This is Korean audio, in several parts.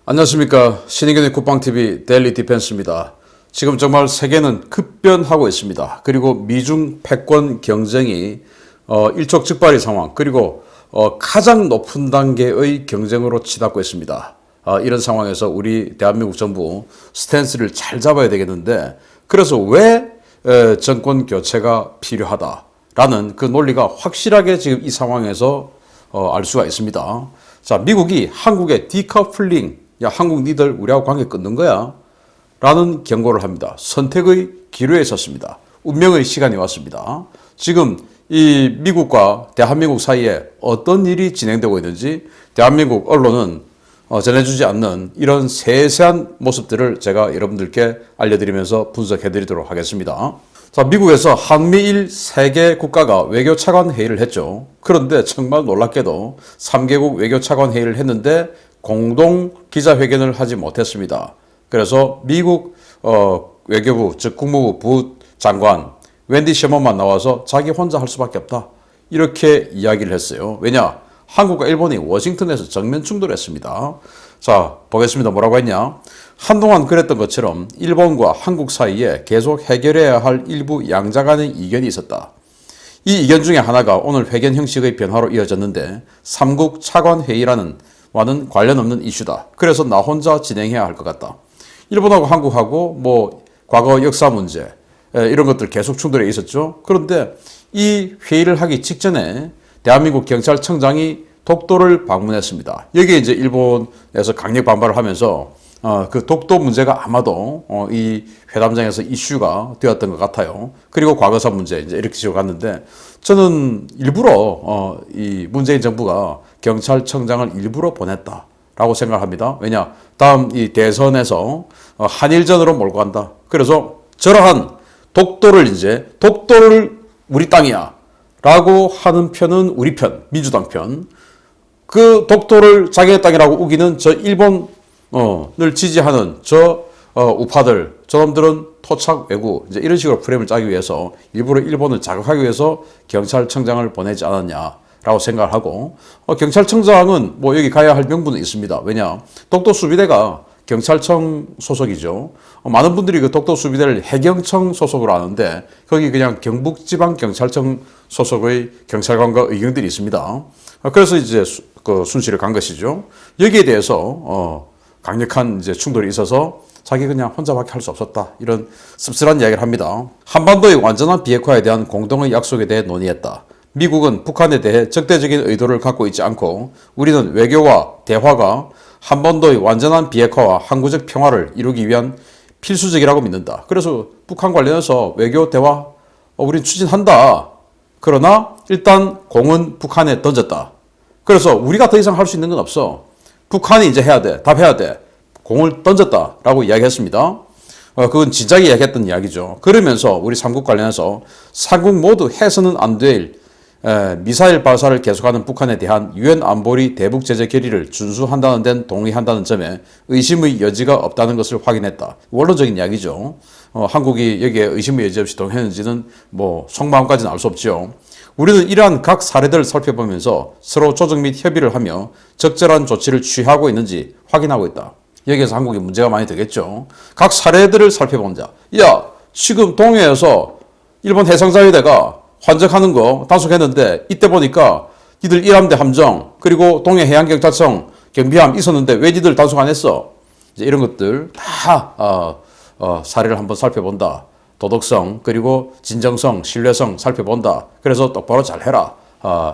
안녕하십니까. 신의견의 국방TV 데일리 디펜스입니다. 지금 정말 세계는 급변하고 있습니다. 그리고 미중 패권 경쟁이 일촉즉발의 상황, 그리고 가장 높은 단계의 경쟁으로 치닫고 있습니다. 이런 상황에서 우리 대한민국 정부 스탠스를 잘 잡아야 되겠는데, 그래서 왜 정권 교체가 필요하다라는 그 논리가 확실하게 지금 이 상황에서 알 수가 있습니다. 자, 미국이 한국의 디커플링, 야, 한국 니들 우리하고 관계 끊는 거야 라는 경고를 합니다. 선택의 기로에 섰습니다. 운명의 시간이 왔습니다. 지금 이 미국과 대한민국 사이에 어떤 일이 진행되고 있는지 대한민국 언론은 전해주지 않는 이런 세세한 모습들을 제가 여러분들께 알려드리면서 분석해드리도록 하겠습니다. 자, 미국에서 한미일 3개 국가가 외교차관 회의를 했죠. 그런데 정말 놀랍게도 3개국 외교차관 회의를 했는데 공동 기자회견을 하지 못했습니다. 그래서 미국 외교부, 즉 국무부 부장관 웬디 셔먼만 나와서 자기 혼자 할 수밖에 없다, 이렇게 이야기를 했어요. 왜냐? 한국과 일본이 워싱턴에서 정면 충돌했습니다. 자, 보겠습니다. 뭐라고 했냐? 한동안 그랬던 것처럼 일본과 한국 사이에 계속 해결해야 할 일부 양자 간의 이견이 있었다. 이 이견 중에 하나가 오늘 회견 형식의 변화로 이어졌는데 3국 차관 회의라는 와는 관련 없는 이슈다. 그래서 나 혼자 진행해야 할 것 같다. 일본하고 한국하고 뭐 과거 역사 문제 이런 것들 계속 충돌해 있었죠. 그런데 이 회의를 하기 직전에 대한민국 경찰청장이 독도를 방문했습니다. 여기에 이제 일본에서 강력 반발을 하면서 그 독도 문제가 아마도 이 회담장에서 이슈가 되었던 것 같아요. 그리고 과거사 문제 이제 이렇게 지고 갔는데, 저는 일부러 이 문재인 정부가 경찰청장을 일부러 보냈다라고 생각합니다. 왜냐? 다음 이 대선에서 한일전으로 몰고 간다. 그래서 저러한 독도를 우리 땅이야 라고 하는 편은 우리 편, 민주당 편, 그 독도를 자기의 땅이라고 우기는 저 일본을 지지하는 저 우파들, 저놈들은 토착 외구, 이제 이런 식으로 프레임을 짜기 위해서 일부러 일본을 자극하기 위해서 경찰청장을 보내지 않았냐라고 생각을 하고, 경찰청장은 뭐 여기 가야 할 명분은 있습니다. 왜냐? 독도 수비대가 경찰청 소속이죠. 많은 분들이 그 독도 수비대를 해경청 소속으로 아는데, 거기 그냥 경북지방경찰청 소속의 경찰관과 의경들이 있습니다. 그래서 이제 그 순시를 간 것이죠. 여기에 대해서 강력한 이제 충돌이 있어서 자기 그냥 혼자밖에 할 수 없었다, 이런 씁쓸한 이야기를 합니다. 한반도의 완전한 비핵화에 대한 공동의 약속에 대해 논의했다. 미국은 북한에 대해 적대적인 의도를 갖고 있지 않고 우리는 외교와 대화가 한반도의 완전한 비핵화와 항구적 평화를 이루기 위한 필수적이라고 믿는다. 그래서 북한 관련해서 외교 대화 우린 추진한다. 그러나 일단 공은 북한에 던졌다. 그래서 우리가 더 이상 할 수 있는 건 없어. 북한이 이제 해야 돼. 답해야 돼. 공을 던졌다라고 이야기했습니다. 그건 진작에 이야기했던 이야기죠. 그러면서 우리 3국 관련해서 3국 모두 해서는 안 될 미사일 발사를 계속하는 북한에 대한 유엔 안보리 대북 제재 결의를 준수한다는 데는 동의한다는 점에 의심의 여지가 없다는 것을 확인했다. 원론적인 이야기죠. 한국이 여기에 의심의 여지 없이 동의했는지는 뭐 속마음까지는 알 수 없죠. 우리는 이러한 각 사례들을 살펴보면서 서로 조정 및 협의를 하며 적절한 조치를 취하고 있는지 확인하고 있다. 여기에서 한국이 문제가 많이 되겠죠. 각 사례들을 살펴본다. 야, 지금 동해에서 일본 해상자위대가 환적하는 거 단속했는데 이때 보니까 니들 1함대 함정 그리고 동해해양경찰청 경비함 있었는데 왜 니들 단속 안 했어? 이제 이런 것들 다 사례를 한번 살펴본다. 도덕성 그리고 진정성, 신뢰성 살펴본다. 그래서 똑바로 잘해라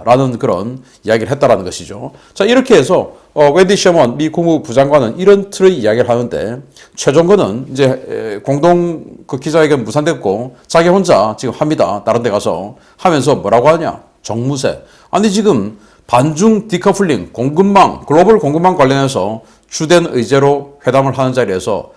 라는 그런 이야기를 했다라는 것이죠. 자, 이렇게 해서 웬디 셔먼 미 국무부 부장관은 이런 틀의 이야기를 하는데, 최종건은 이제 공동 그 기자회견 무산됐고 자기 혼자 지금 합니다. 다른 데 가서 하면서 뭐라고 하냐? 정무세. 아니 지금 반중 디커플링 공급망, 글로벌 공급망 관련해서 주된 의제로 회담을 하는 자리에서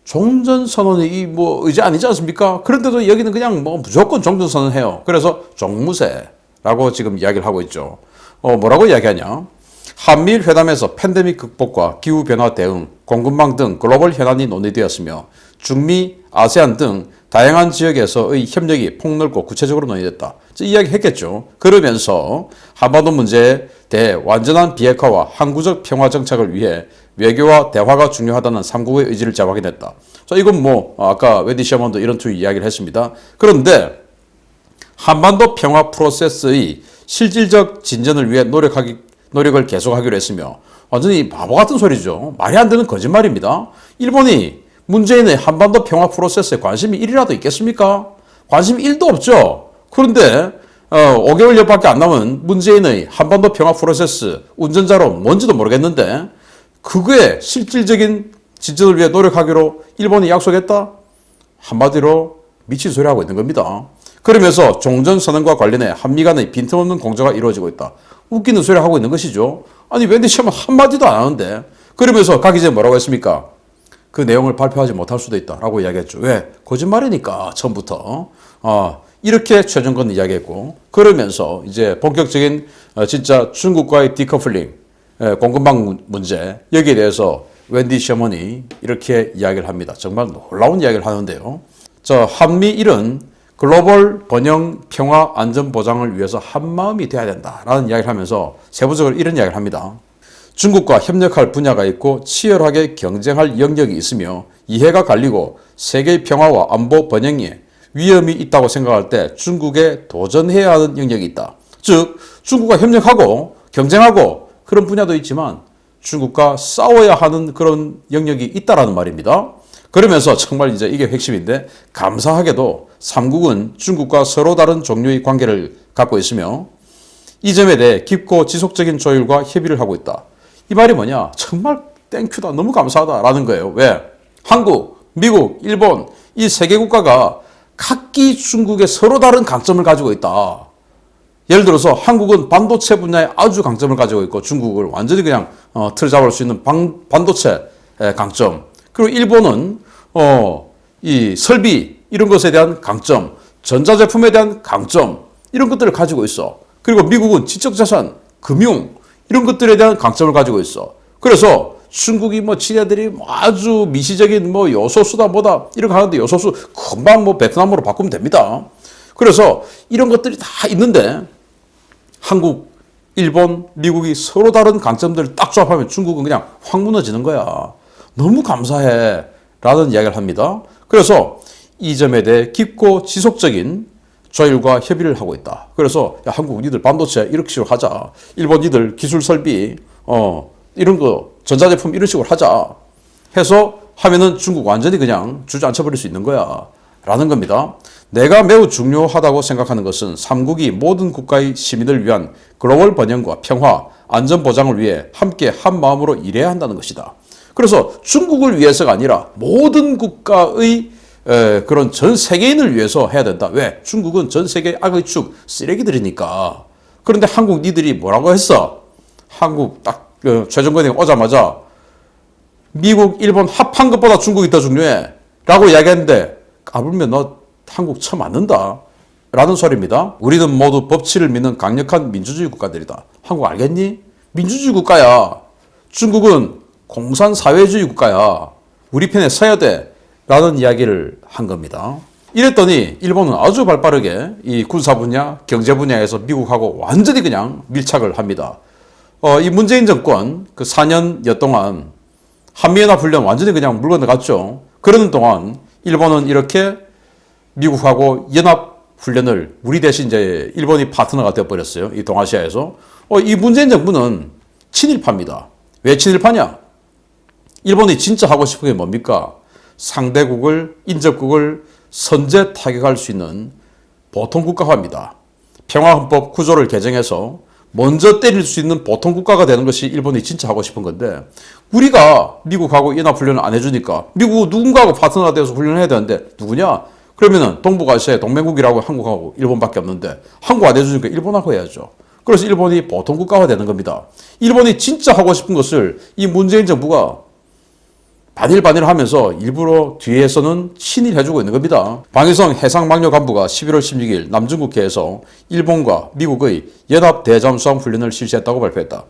종전선언이 뭐 의제 아니지 않습니까? 그런데도 여기는 그냥 뭐 무조건 종전선언 해요. 그래서 종무세라고 지금 이야기를 하고 있죠. 뭐라고 이야기하냐? 한미일 회담에서 팬데믹 극복과 기후변화 대응, 공급망 등 글로벌 현안이 논의되었으며 중미, 아세안 등 다양한 지역에서의 협력이 폭넓고 구체적으로 논의됐다. 이야기 했겠죠. 그러면서 한반도 문제에 대해 완전한 비핵화와 항구적 평화 정착을 위해 외교와 대화가 중요하다는 삼국의 의지를 재확인했다. 자, 이건 뭐 아까 웬디 셔먼도 이런 투 이야기를 했습니다. 그런데 한반도 평화 프로세스의 실질적 진전을 위해 노력을 계속하기로 했으며 완전히 바보 같은 소리죠. 말이 안 되는 거짓말입니다. 일본이 문재인의 한반도 평화 프로세스에 관심이 1이라도 있겠습니까? 관심 1도 없죠. 그런데 5개월여밖에 안 남은 문재인의 한반도 평화 프로세스 운전자로 뭔지도 모르겠는데 그거에 실질적인 진전을 위해 노력하기로 일본이 약속했다? 한마디로 미친 소리 하고 있는 겁니다. 그러면서 종전선언과 관련해 한미 간의 빈틈없는 공조가 이루어지고 있다. 웃기는 소리 하고 있는 것이죠. 아니 웬디 셔먼 한마디도 안 하는데 그러면서 가기 전에 뭐라고 했습니까? 그 내용을 발표하지 못할 수도 있다라고 이야기했죠. 왜? 거짓말이니까 처음부터. 이렇게 최종건 이야기했고 그러면서 이제 본격적인 진짜 중국과의 디커플링 공급망 문제 여기에 대해서 웬디 셔먼이 이렇게 이야기를 합니다. 정말 놀라운 이야기를 하는데요. 한미일은 글로벌 번영 평화 안전 보장을 위해서 한마음이 돼야 된다라는 이야기를 하면서 세부적으로 이런 이야기를 합니다. 중국과 협력할 분야가 있고 치열하게 경쟁할 영역이 있으며 이해가 갈리고 세계의 평화와 안보 번영에 위험이 있다고 생각할 때 중국에 도전해야 하는 영역이 있다. 즉 중국과 협력하고 경쟁하고 그런 분야도 있지만 중국과 싸워야 하는 그런 영역이 있다라는 말입니다. 그러면서 정말 이제 이게 핵심인데 감사하게도 삼국은 중국과 서로 다른 종류의 관계를 갖고 있으며 이 점에 대해 깊고 지속적인 조율과 협의를 하고 있다. 이 말이 뭐냐? 정말 땡큐다. 너무 감사하다라는 거예요. 왜? 한국, 미국, 일본 이 세 개 국가가 각기 중국에 서로 다른 강점을 가지고 있다. 예를 들어서 한국은 반도체 분야에 아주 강점을 가지고 있고 중국을 완전히 그냥 틀 잡을 수 있는 반도체 강점. 그리고 일본은 이 설비 이런 것에 대한 강점, 전자제품에 대한 강점 이런 것들을 가지고 있어. 그리고 미국은 지적자산, 금융 이런 것들에 대한 강점을 가지고 있어. 그래서 중국이 지네들이 아주 미시적인 요소수다 뭐다 이렇게 하는데 요소수 금방 베트남으로 바꾸면 됩니다. 그래서 이런 것들이 다 있는데 한국, 일본, 미국이 서로 다른 강점들을 딱 조합하면 중국은 그냥 확 무너지는 거야. 너무 감사해 라는 이야기를 합니다. 그래서 이 점에 대해 깊고 지속적인 조율과 협의를 하고 있다. 그래서 야, 한국 니들 반도체 이렇게 식으로 하자. 일본 니들 기술 설비 이런 거 전자제품 이런 식으로 하자. 해서 하면은 중국 완전히 그냥 주저앉혀버릴 수 있는 거야. 라는 겁니다. 내가 매우 중요하다고 생각하는 것은 삼국이 모든 국가의 시민을 위한 글로벌 번영과 평화, 안전 보장을 위해 함께 한 마음으로 일해야 한다는 것이다. 그래서 중국을 위해서가 아니라 모든 국가의 그런 전 세계인을 위해서 해야 된다. 왜? 중국은 전 세계의 악의 축 쓰레기들이니까. 그런데 한국 니들이 뭐라고 했어? 한국 딱 최종건이 오자마자 미국, 일본 합한 것보다 중국이 더 중요해 라고 이야기했는데 까불면 너 한국 처음 맞는다 라는 소리입니다. 우리는 모두 법치를 믿는 강력한 민주주의 국가들이다. 한국 알겠니? 민주주의 국가야. 중국은 공산사회주의 국가야. 우리 편에 서야 돼 라는 이야기를 한 겁니다. 이랬더니 일본은 아주 발빠르게 이 군사 분야, 경제 분야에서 미국하고 완전히 그냥 밀착을 합니다. 이 문재인 정권 그 4년여 동안 한미연합훈련 완전히 그냥 물 건너갔죠. 그러는 동안 일본은 이렇게 미국하고 연합훈련을 우리 대신 이제 일본이 파트너가 되어버렸어요. 이 동아시아에서. 이 문재인 정부는 친일파입니다. 왜 친일파냐? 일본이 진짜 하고 싶은 게 뭡니까? 상대국을, 인접국을 선제 타격할 수 있는 보통국가화입니다. 평화헌법 구조를 개정해서 먼저 때릴 수 있는 보통국가가 되는 것이 일본이 진짜 하고 싶은 건데 우리가 미국하고 연합훈련을 안 해주니까 미국은 누군가하고 파트너가 되어서 훈련을 해야 되는데 누구냐? 그러면은 동북아시아의 동맹국이라고 한국하고 일본밖에 없는데 한국 안 해주니까 일본하고 해야죠. 그래서 일본이 보통국가화 되는 겁니다. 일본이 진짜 하고 싶은 것을 이 문재인 정부가 반일 하면서 일부러 뒤에서는 친일해주고 있는 겁니다. 방위성 해상망료 간부가 11월 16일 남중국해에서 일본과 미국의 연합대잠수함 훈련을 실시했다고 발표했다.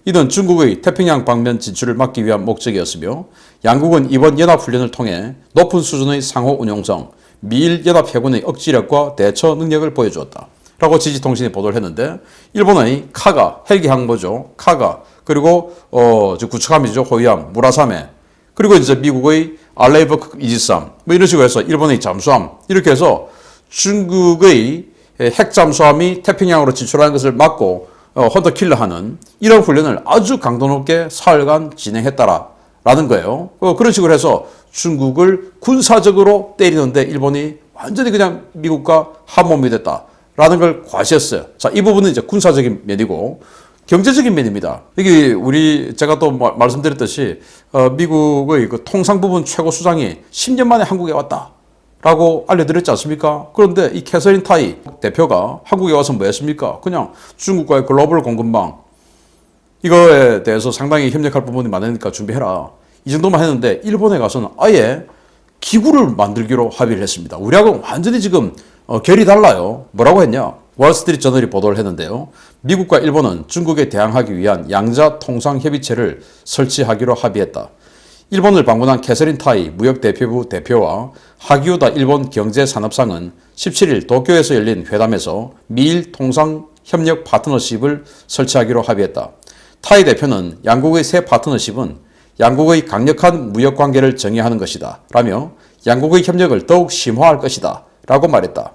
이는 중국의 태평양 방면 진출을 막기 위한 목적이었으며 양국은 이번 연합훈련을 통해 높은 수준의 상호 운용성, 미일 연합해군의 억지력과 대처 능력을 보여주었다. 라고 지지통신이 보도를 했는데 일본의 카가, 헬기 항모죠. 카가 그리고 구축함이죠. 호위함, 무라사메. 그리고 이제 미국의 알레이버 이지삼 뭐 이런 식으로 해서 일본의 잠수함 이렇게 해서 중국의 핵 잠수함이 태평양으로 진출하는 것을 막고 헌터킬러하는 이런 훈련을 아주 강도 높게 사흘간 진행했다라는 거예요. 그런 식으로 해서 중국을 군사적으로 때리는데 일본이 완전히 그냥 미국과 한 몸이 됐다라는 걸 과시했어요. 자, 이 부분은 이제 군사적인 면이고 경제적인 면입니다. 이게 제가 또 말씀드렸듯이 미국의 그 통상부분 최고 수장이 10년 만에 한국에 왔다라고 알려드렸지 않습니까? 그런데 이 캐서린 타이 대표가 한국에 와서 뭐 했습니까? 그냥 중국과의 글로벌 공급망 이거에 대해서 상당히 협력할 부분이 많으니까 준비해라. 이 정도만 했는데 일본에 가서는 아예 기구를 만들기로 합의를 했습니다. 우리하고는 완전히 지금 결이 달라요. 뭐라고 했냐? 월스트리트 저널이 보도를 했는데요. 미국과 일본은 중국에 대항하기 위한 양자 통상협의체를 설치하기로 합의했다. 일본을 방문한 캐서린 타이 무역대표부 대표와 하기우다 일본 경제산업상은 17일 도쿄에서 열린 회담에서 미일 통상협력 파트너십을 설치하기로 합의했다. 타이 대표는 양국의 새 파트너십은 양국의 강력한 무역관계를 정의하는 것이다 라며 양국의 협력을 더욱 심화할 것이다 라고 말했다.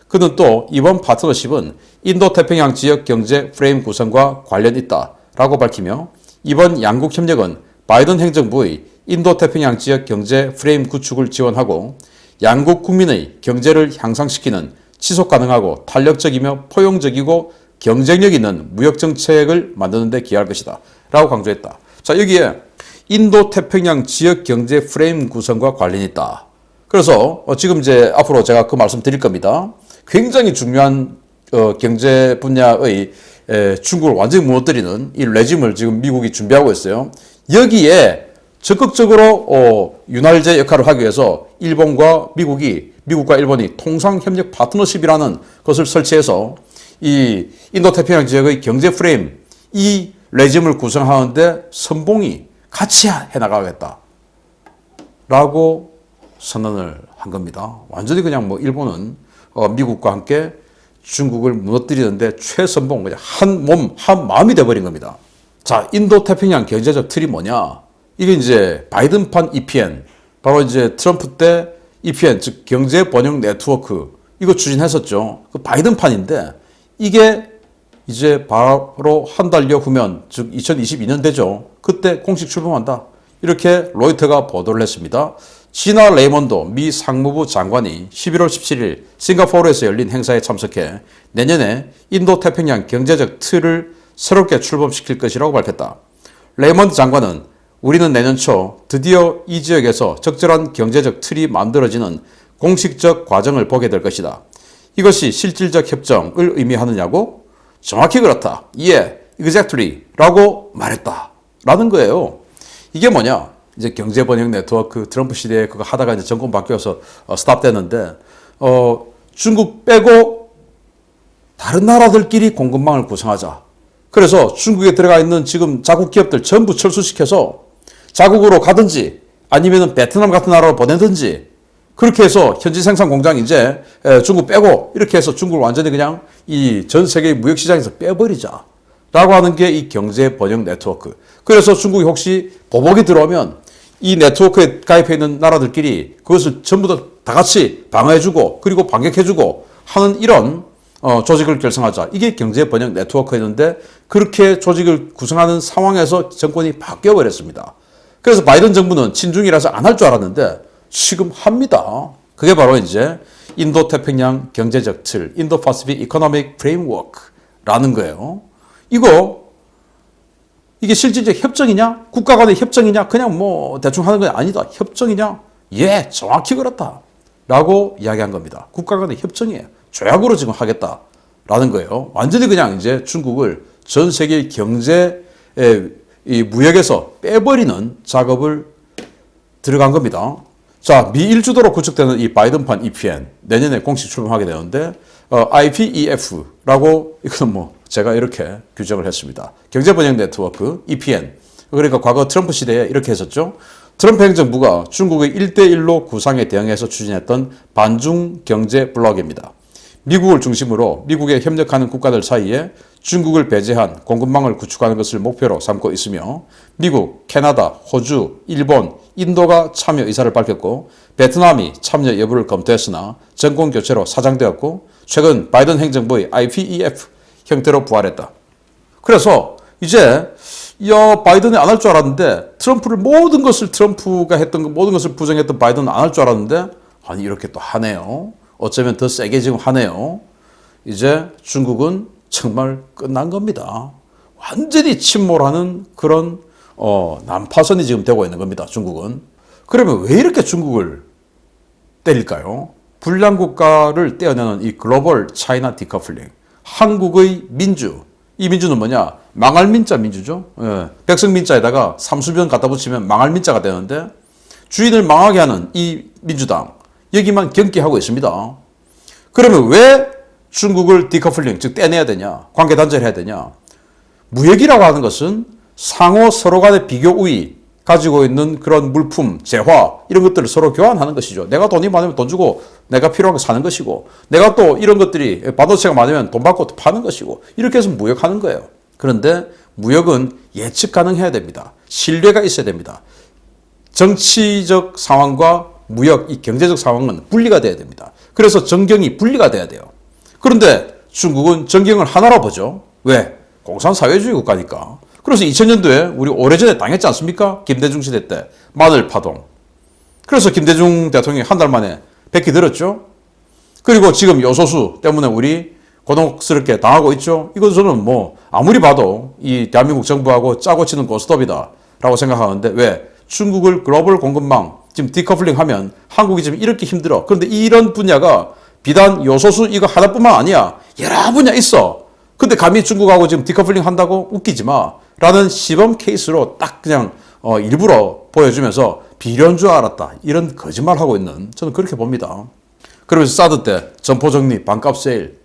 그는 또 이번 파트너십은 인도태평양 지역 경제 프레임 구성과 관련 있다 라고 밝히며 이번 양국 협력은 바이든 행정부의 인도태평양 지역 경제 프레임 구축을 지원하고 양국 국민의 경제를 향상시키는 지속가능하고 탄력적이며 포용적이고 경쟁력 있는 무역정책을 만드는 데 기여할 것이다 라고 강조했다. 자, 여기에 인도태평양 지역 경제 프레임 구성과 관련이 있다. 그래서 지금 이제 앞으로 제가 그 말씀 드릴 겁니다. 굉장히 중요한 경제 분야의 중국을 완전히 무너뜨리는 이 레짐을 지금 미국이 준비하고 있어요. 여기에 적극적으로 윤활제 역할을 하기 위해서 미국과 일본이 통상협력 파트너십이라는 것을 설치해서 이 인도태평양 지역의 경제 프레임 이 레짐을 구성하는데 선봉이 같이 해나가겠다 라고 선언을 한 겁니다. 완전히 그냥 뭐 일본은 미국과 함께 중국을 무너뜨리는데 최선봉 그냥 한 몸, 한 마음이 돼버린 겁니다. 자, 인도태평양 경제적 틀이 뭐냐? 이게 이제 바이든판 EPN, 바로 이제 트럼프 때 EPN, 즉 경제 번영 네트워크 이거 추진했었죠. 그 바이든판인데 이게 이제 바로 한 달여 후면 즉 2022년 되죠. 그때 공식 출범한다. 이렇게 로이터가 보도를 했습니다. 지나 레이먼도 미 상무부 장관이 11월 17일 싱가포르에서 열린 행사에 참석해 내년에 인도태평양 경제적 틀을 새롭게 출범시킬 것이라고 밝혔다. 레이먼드 장관은 우리는 내년 초 드디어 이 지역에서 적절한 경제적 틀이 만들어지는 공식적 과정을 보게 될 것이다. 이것이 실질적 협정을 의미하느냐고? 정확히 그렇다. exactly 라고 말했다. 라는 거예요. 이게 뭐냐? 이제 경제 번영 네트워크 트럼프 시대에 그거 하다가 이제 정권 바뀌어서 스탑 됐는데 중국 빼고 다른 나라들끼리 공급망을 구성하자. 그래서 중국에 들어가 있는 지금 자국 기업들 전부 철수시켜서 자국으로 가든지 아니면은 베트남 같은 나라로 보내든지 그렇게 해서 현지 생산 공장 이제 중국 빼고 이렇게 해서 중국을 완전히 그냥 이 전 세계 무역 시장에서 빼버리자. 라고 하는 게 이 경제 번영 네트워크. 그래서 중국이 혹시 보복이 들어오면 이 네트워크에 가입해 있는 나라들끼리 그것을 전부 다 같이 방어해주고 그리고 반격해주고 하는 이런 조직을 결성하자. 이게 경제 번영 네트워크였는데 그렇게 조직을 구성하는 상황에서 정권이 바뀌어버렸습니다. 그래서 바이든 정부는 친중이라서 안 할 줄 알았는데 지금 합니다. 그게 바로 이제 인도태평양 경제적 틀, 인도-파시픽 이코노믹 프레임워크라는 거예요. 이게 실질적 협정이냐? 국가 간의 협정이냐? 그냥 뭐 대충 하는 건 아니다. 협정이냐? 예, 정확히 그렇다. 라고 이야기한 겁니다. 국가 간의 협정이에요. 조약으로 지금 하겠다라는 거예요. 완전히 그냥 이제 중국을 전 세계 경제 이 무역에서 빼버리는 작업을 들어간 겁니다. 자, 미일 주도로 구축되는 이 바이든판 EPN 내년에 공식 출범하게 되는데 IPEF라고 이거는 뭐 제가 이렇게 규정을 했습니다. 경제번영 네트워크 EPN. 그러니까 과거 트럼프 시대에 이렇게 했었죠. 트럼프 행정부가 중국의 1대1로 구상에 대응해서 추진했던 반중 경제 블록입니다. 미국을 중심으로 미국에 협력하는 국가들 사이에 중국을 배제한 공급망을 구축하는 것을 목표로 삼고 있으며 미국, 캐나다, 호주, 일본, 인도가 참여 의사를 밝혔고 베트남이 참여 여부를 검토했으나 정권 교체로 사장되었고 최근 바이든 행정부의 IPEF 형태로 부활했다. 그래서 이제 바이든이 안 할 줄 알았는데 모든 것을 트럼프가 했던 모든 것을 부정했던 바이든은 안 할 줄 알았는데 아니 이렇게 또 하네요. 어쩌면 더 세게 지금 하네요. 이제 중국은 정말 끝난 겁니다. 완전히 침몰하는 그런 난파선이 지금 되고 있는 겁니다. 중국은. 그러면 왜 이렇게 중국을 때릴까요? 불량 국가를 떼어내는 이 글로벌 차이나 디커플링. 한국의 민주. 이 민주는 뭐냐? 망할 민자 민주죠. 예. 백성 민자에다가 삼수변 갖다 붙이면 망할 민자가 되는데 주인을 망하게 하는 이 민주당. 여기만 경기하고 있습니다. 그러면 왜 중국을 디커플링, 즉 떼내야 되냐? 관계 단절해야 해야 되냐? 무역이라고 하는 것은 상호 서로 간의 비교 우위, 가지고 있는 그런 물품, 재화 이런 것들을 서로 교환하는 것이죠. 내가 돈이 많으면 돈 주고 내가 필요한 거 사는 것이고 내가 또 이런 것들이 반도체가 많으면 돈 받고 또 파는 것이고 이렇게 해서 무역하는 거예요. 그런데 무역은 예측 가능해야 됩니다. 신뢰가 있어야 됩니다. 정치적 상황과 무역, 이 경제적 상황은 분리가 돼야 됩니다. 그래서 정경이 분리가 돼야 돼요. 그런데 중국은 정경을 하나로 보죠. 왜? 공산사회주의 국가니까. 그래서 2000년도에 우리 오래전에 당했지 않습니까? 김대중 시대 때 마늘 파동. 그래서 김대중 대통령이 한 달 만에 백기 들었죠. 그리고 지금 요소수 때문에 우리 고통스럽게 당하고 있죠. 이건 저는 뭐 아무리 봐도 이 대한민국 정부하고 짜고 치는 고스톱이다 라고 생각하는데 왜? 중국을 글로벌 공급망 지금 디커플링 하면 한국이 지금 이렇게 힘들어. 그런데 이런 분야가 비단 요소수 이거 하나뿐만 아니야. 여러 분야 있어. 근데 감히 중국하고 지금 디커플링 한다고 웃기지 마. 라는 시범 케이스로 딱 그냥 일부러 보여주면서 비료인 줄 알았다. 이런 거짓말하고 있는 저는 그렇게 봅니다. 그러면서 사드 때 점포정리, 반값 세일,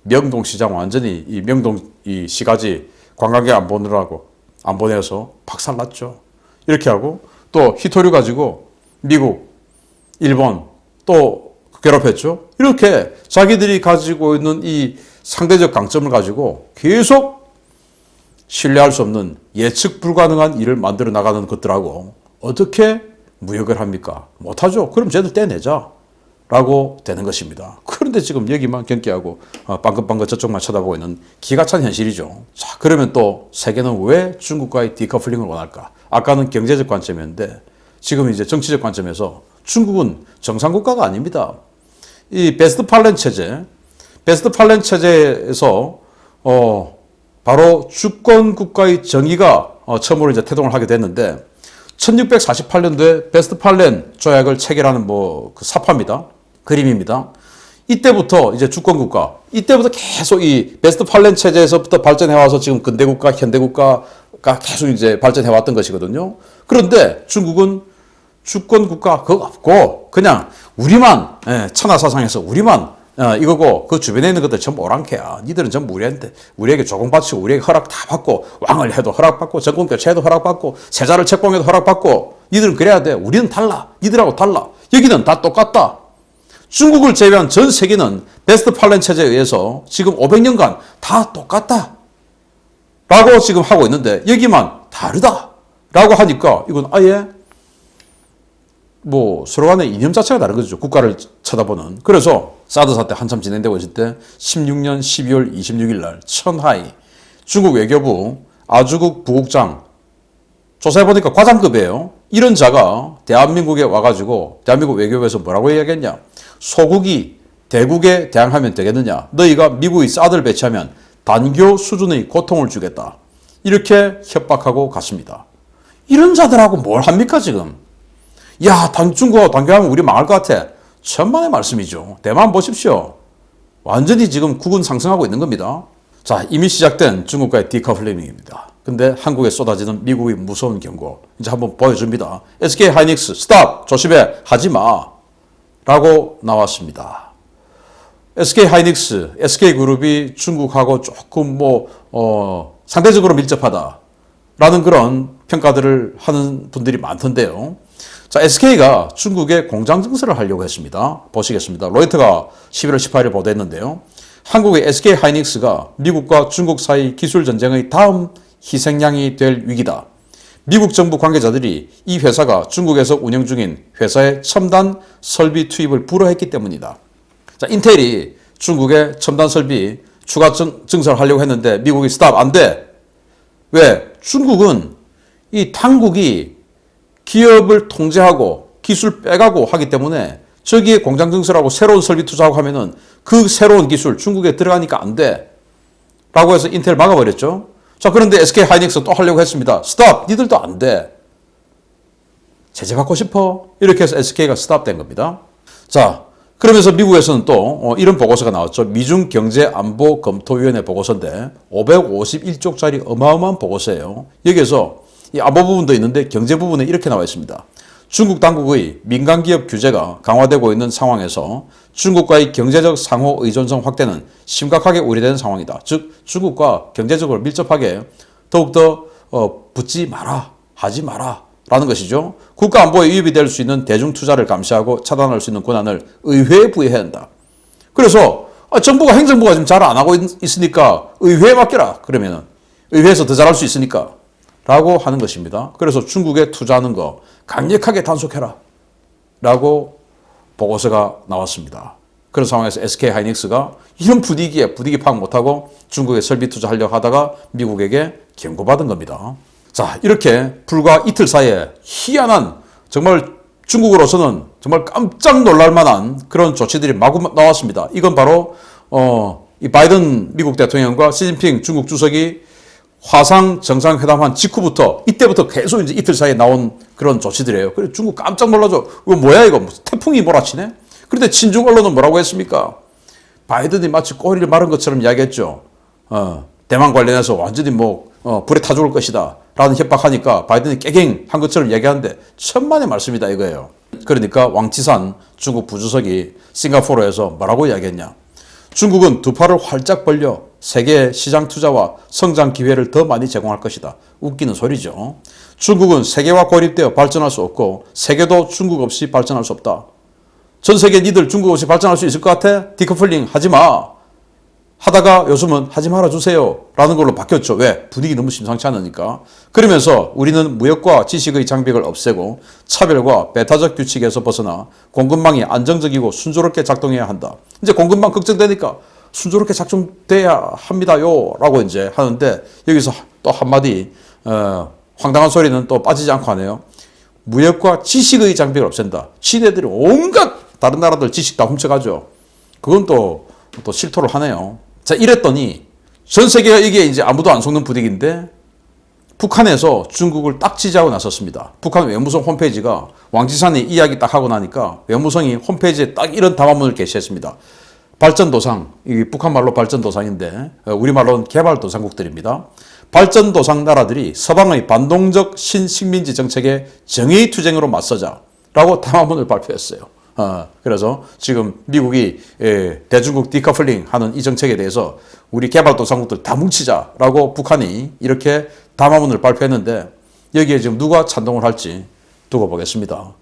명동시장 완전히 이 명동 이 시가지 관광객 안 보느라고 안 보내서 박살났죠. 이렇게 하고 또 히토류 가지고 미국, 일본 또 괴롭혔죠. 이렇게 자기들이 가지고 있는 이 상대적 강점을 가지고 계속 신뢰할 수 없는 예측 불가능한 일을 만들어 나가는 것들하고 어떻게 무역을 합니까? 못하죠. 그럼 쟤들 떼내자 라고 되는 것입니다. 그런데 지금 여기만 경계하고 빵긋빵긋 저쪽만 쳐다보고 있는 기가 찬 현실이죠. 자, 그러면 또 세계는 왜 중국과의 디커플링을 원할까? 아까는 경제적 관점이었는데 지금 이제 정치적 관점에서 중국은 정상국가가 아닙니다. 이 베스트팔렌 체제에서 바로 주권 국가의 정의가 처음으로 이제 태동을 하게 됐는데 1648년도에 베스트팔렌 조약을 체결하는 그 사파입니다. 그림입니다. 이때부터 이제 주권 국가, 이때부터 계속 이 베스트팔렌 체제에서부터 발전해 와서 지금 근대 국가, 현대 국가가 계속 이제 발전해 왔던 것이거든요. 그런데 중국은 주권 국가 그거 없고 그냥 우리만 천하 사상에서 우리만 이거고 그 주변에 있는 것들 전부 오랑캐야. 니들은 전부 우리에게 조공 바치고 우리에게 허락 다 받고 왕을 해도 허락받고 정권 교체해도 허락받고 세자를 책봉해도 허락받고 니들은 그래야 돼. 우리는 달라. 니들하고 달라. 여기는 다 똑같다. 중국을 제외한 전 세계는 베스트팔렌 체제에 의해서 지금 500년간 다 똑같다. 라고 지금 하고 있는데 여기만 다르다. 라고 하니까 이건 아예 서로 간의 이념 자체가 다른 거죠. 국가를 쳐다보는. 그래서 사드 사태 한참 진행되고 있을 때 16년 12월 26일 날 천하이 중국 외교부 아주국 부국장 조사해보니까 과장급이에요. 이런 자가 대한민국에 와가지고 대한민국 외교부에서 뭐라고 이야기했냐. 소국이 대국에 대항하면 되겠느냐. 너희가 미국의 사드를 배치하면 단교 수준의 고통을 주겠다. 이렇게 협박하고 갔습니다. 이런 자들하고 뭘 합니까 지금. 야, 중국하고 단교하면 우리 망할 것 같아. 천만의 말씀이죠. 대만 보십시오. 완전히 지금 국은 상승하고 있는 겁니다. 자, 이미 시작된 중국과의 디커플링입니다. 근데 한국에 쏟아지는 미국의 무서운 경고 이제 한번 보여줍니다. SK 하이닉스 스탑 조심해 하지 마 라고 나왔습니다. SK 하이닉스, SK 그룹이 중국하고 조금 상대적으로 밀접하다 라는 그런 평가들을 하는 분들이 많던데요. 자, SK가 중국에 공장 증설을 하려고 했습니다. 보시겠습니다. 로이터가 11월 18일 보도했는데요. 한국의 SK 하이닉스가 미국과 중국 사이 기술 전쟁의 다음 희생양이 될 위기다. 미국 정부 관계자들이 이 회사가 중국에서 운영 중인 회사의 첨단 설비 투입을 불허했기 때문이다. 자, 인텔이 중국의 첨단 설비 추가 증설을 하려고 했는데 미국이 스탑 안 돼. 왜? 중국은 이 당국이 기업을 통제하고 기술 빼가고 하기 때문에 저기에 공장 증설하고 새로운 설비 투자하고 하면은 그 새로운 기술 중국에 들어가니까 안 돼. 라고 해서 인텔 막아버렸죠. 자, 그런데 SK 하이닉스 또 하려고 했습니다. 스탑! 니들도 안 돼. 제재받고 싶어? 이렇게 해서 SK가 스탑된 겁니다. 자, 그러면서 미국에서는 또 이런 보고서가 나왔죠. 미중 경제안보검토위원회 보고서인데 551쪽짜리 어마어마한 보고서예요. 여기에서 이 안보 부분도 있는데 경제 부분에 이렇게 나와 있습니다. 중국 당국의 민간기업 규제가 강화되고 있는 상황에서 중국과의 경제적 상호 의존성 확대는 심각하게 우려되는 상황이다. 즉 중국과 경제적으로 밀접하게 더욱더 붙지 마라, 하지 마라 라는 것이죠. 국가 안보에 위협이 될 수 있는 대중 투자를 감시하고 차단할 수 있는 권한을 의회에 부여해야 한다. 그래서 정부가 행정부가 지금 잘 안 하고 있으니까 의회에 맡겨라. 그러면은 의회에서 더 잘할 수 있으니까 라고 하는 것입니다. 그래서 중국에 투자하는 거 강력하게 단속해라 라고 보고서가 나왔습니다. 그런 상황에서 SK 하이닉스가 이런 분위기에 분위기 파악 못하고 중국에 설비 투자하려고 하다가 미국에게 경고받은 겁니다. 자, 이렇게 불과 이틀 사이에 희한한 정말 중국으로서는 정말 깜짝 놀랄 만한 그런 조치들이 마구 나왔습니다. 이건 바로 이 바이든 미국 대통령과 시진핑 중국 주석이 화상 정상회담한 직후부터 이때부터 계속 이제 이틀 사이에 나온 그런 조치들이에요. 그래서 중국 깜짝 놀라죠. 이거 뭐야 이거 무슨 태풍이 몰아치네? 그런데 친중 언론은 뭐라고 했습니까? 바이든이 마치 꼬리를 마른 것처럼 이야기했죠. 대만 관련해서 완전히 불에 타 죽을 것이다 라는 협박하니까 바이든이 깨갱한 것처럼 이야기하는데 천만의 말씀이다 이거예요. 그러니까 왕치산 중국 부주석이 싱가포르에서 뭐라고 이야기했냐. 중국은 두 팔을 활짝 벌려 세계 시장 투자와 성장 기회를 더 많이 제공할 것이다. 웃기는 소리죠. 중국은 세계와 고립되어 발전할 수 없고 세계도 중국 없이 발전할 수 없다. 전 세계 니들 중국 없이 발전할 수 있을 것 같아? 디커플링 하지 마. 하다가 요즘은 하지 말아주세요 라는 걸로 바뀌었죠. 왜? 분위기 너무 심상치 않으니까. 그러면서 우리는 무역과 지식의 장벽을 없애고 차별과 배타적 규칙에서 벗어나 공급망이 안정적이고 순조롭게 작동해야 한다. 이제 공급망 걱정되니까 순조롭게 작동돼야 합니다요 라고 이제 하는데 여기서 또 한마디 황당한 소리는 또 빠지지 않고 하네요. 무역과 지식의 장벽을 없앤다. 시대들이 온갖 다른 나라들 지식 다 훔쳐가죠. 그건 또 실토를 하네요. 자, 이랬더니 전 세계가 이게 이제 아무도 안 속는 분위기인데 북한에서 중국을 딱 지지하고 나섰습니다. 북한 외무성 홈페이지가 왕지산이 이야기 딱 하고 나니까 외무성이 홈페이지에 딱 이런 담화문을 게시했습니다. 발전도상, 이 북한 말로 발전도상인데 우리말로는 개발도상국들입니다. 발전도상 나라들이 서방의 반동적 신식민지 정책에 정의투쟁으로 맞서자 라고 담화문을 발표했어요. 그래서 지금 미국이 대중국 디커플링 하는 이 정책에 대해서 우리 개발도상국들 다 뭉치자라고 북한이 이렇게 담화문을 발표했는데 여기에 지금 누가 찬동을 할지 두고 보겠습니다.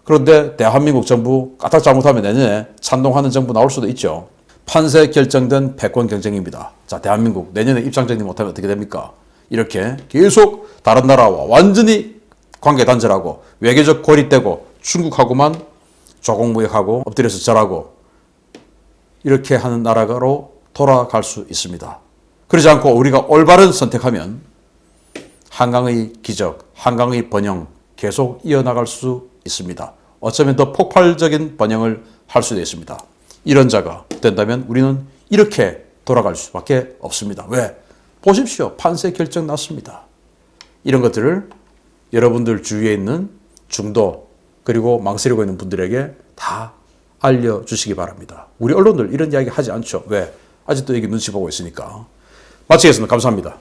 그런데 대한민국 정부 까딱 잘못하면 내년에 찬동하는 정부 나올 수도 있죠. 판세 결정된 패권 경쟁입니다. 자, 대한민국 내년에 입장 정리 못하면 어떻게 됩니까? 이렇게 계속 다른 나라와 완전히 관계 단절하고 외교적 고립되고 중국하고만 조공무역하고 엎드려서 절하고 이렇게 하는 나라로 돌아갈 수 있습니다. 그러지 않고 우리가 올바른 선택하면 한강의 기적, 한강의 번영 계속 이어나갈 수 있습니다. 어쩌면 더 폭발적인 번영을 할 수도 있습니다. 이런 자가 된다면 우리는 이렇게 돌아갈 수밖에 없습니다. 왜? 보십시오. 판세 결정 났습니다. 이런 것들을 여러분들 주위에 있는 중도 그리고 망설이고 있는 분들에게 다 알려주시기 바랍니다. 우리 언론들 이런 이야기 하지 않죠. 왜? 아직도 여기 눈치 보고 있으니까. 마치겠습니다. 감사합니다.